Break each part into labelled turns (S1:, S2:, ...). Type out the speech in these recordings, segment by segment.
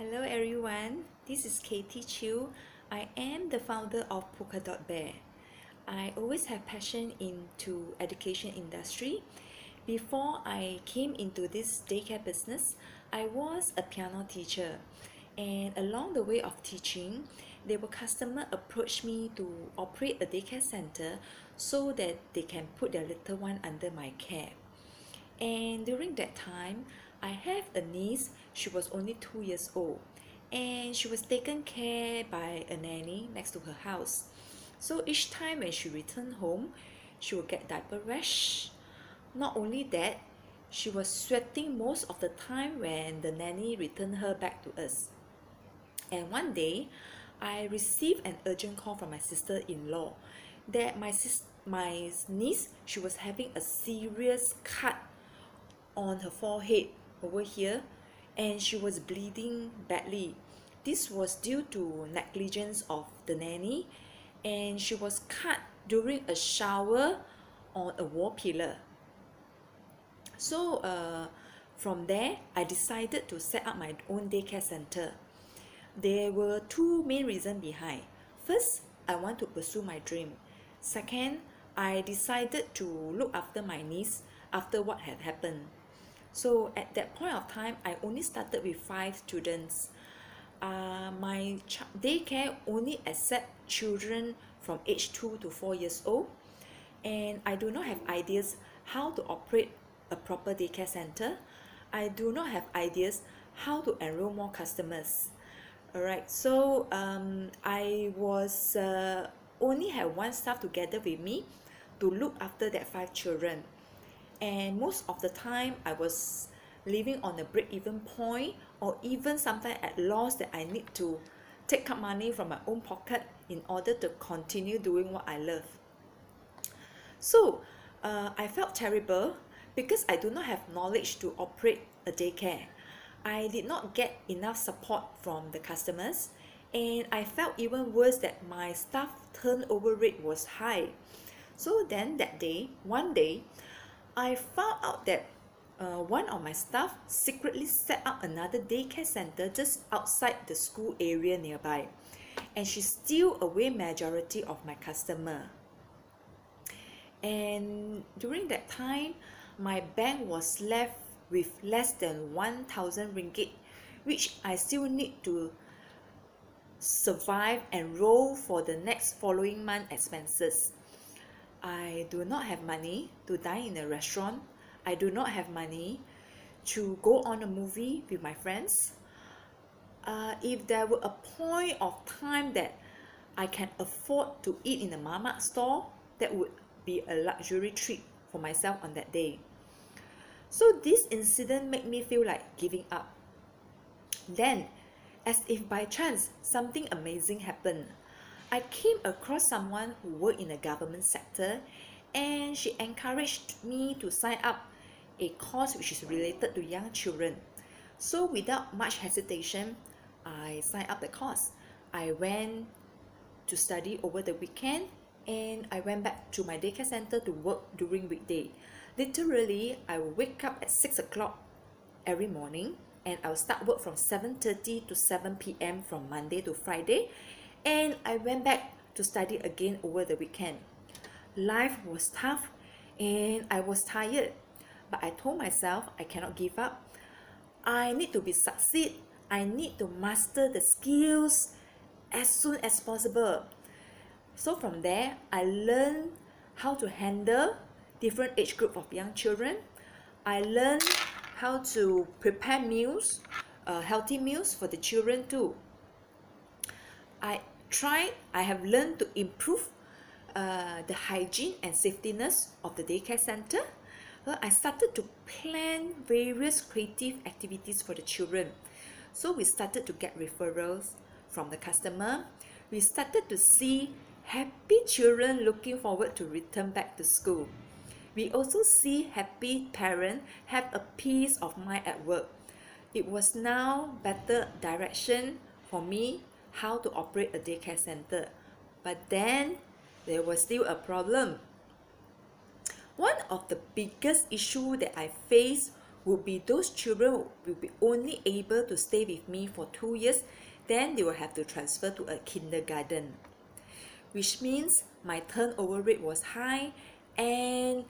S1: Hello everyone, this is Katie Chiu. I am the founder of Polka Bear. I always have passion into education industry. Before I came into this daycare business, I was a piano teacher, and along the way of teaching, there were customers approach me to operate a daycare center so that they can put their little one under my care. And during that time, I have a niece. She was only 2 years old, and she was taken care by a nanny next to her house. So each time when she returned home, she would get diaper rash. Not only that, she was sweating most of the time when the nanny returned her back to us. And one day, I received an urgent call from my sister-in-law that my niece, she was having a serious cut on her forehead over here, and she was bleeding badly. This was due to negligence of the nanny, and she was cut during a shower on a wall pillar. So from there, I decided to set up my own daycare center. There were two main reasons behind. First, I want to pursue my dream. Second, I decided to look after my niece after what had happened. So at that point of time, I only started with 5 students. My daycare only accept children from age 2 to 4 years old, and I do not have ideas how to operate a proper daycare center. I do not have ideas how to enroll more customers. Alright, so I was only have one staff together with me to look after that 5 children. And most of the time, I was living on a break-even point, or even sometimes at loss that I need to take out money from my own pocket in order to continue doing what I love. So I felt terrible because I do not have knowledge to operate a daycare. I did not get enough support from the customers, and I felt even worse that my staff turnover rate was high. So then one day, I found out that one of my staff secretly set up another daycare center just outside the school area nearby, and she steal away majority of my customer. And during that time, my bank was left with less than 1,000 ringgit, which I still need to survive and roll for the next following month expenses. I do not have money to dine in a restaurant. I do not have money to go on a movie with my friends. If there were a point of time that I can afford to eat in a mama store, that would be a luxury treat for myself on that day. So this incident made me feel like giving up. Then, as if by chance, something amazing happened. I came across someone who worked in the government sector, and she encouraged me to sign up a course which is related to young children. So without much hesitation, I signed up the course. I went to study over the weekend, and I went back to my daycare center to work during weekday. Literally, I will wake up at 6 o'clock every morning, and I will start work from 7:30 to 7 p.m. from Monday to Friday, and I went back to study again over the weekend. Life was tough and I was tired, but I told myself I cannot give up. I need to succeed. I need to master the skills as soon as possible. So from there, I learned how to handle different age group of young children. I learned how to prepare meals, healthy meals for the children too. I have learned to improve the hygiene and safetyness of the daycare center. I started to plan various creative activities for the children. So we started to get referrals from the customer. We started to see happy children looking forward to return back to school. We also see happy parents have a peace of mind at work. It was now better direction for me how to operate a daycare center. But then there was still a problem. One of the biggest issues that I faced would be those children will be only able to stay with me for 2 years, then they will have to transfer to a kindergarten, which means my turnover rate was high, and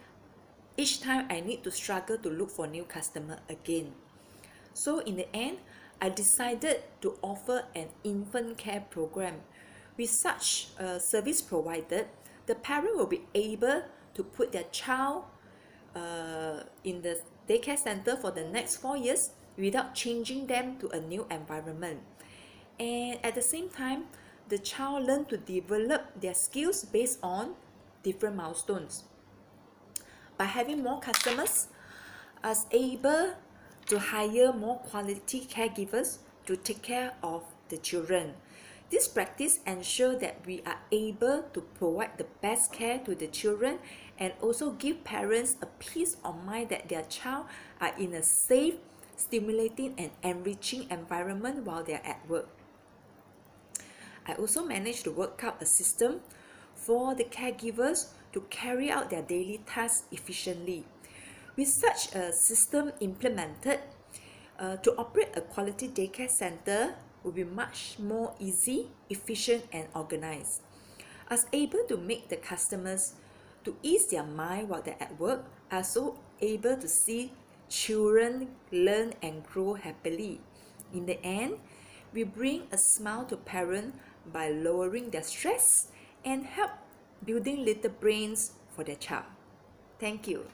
S1: each time I need to struggle to look for new customer again. So in the end, I decided to offer an infant care program. With such a service provided, the parent will be able to put their child in the daycare center for the next 4 years without changing them to a new environment. And at the same time, the child learn to develop their skills based on different milestones. By having more customers, I was able to hire more quality caregivers to take care of the children. This practice ensures that we are able to provide the best care to the children and also give parents a peace of mind that their child are in a safe, stimulating and enriching environment while they are at work. I also managed to work out a system for the caregivers to carry out their daily tasks efficiently. With such a system implemented, to operate a quality daycare center will be much more easy, efficient and organized. I was able to make the customers to ease their mind while they're at work. I was also able to see children learn and grow happily. In the end, we bring a smile to parents by lowering their stress and help building little brains for their child. Thank you.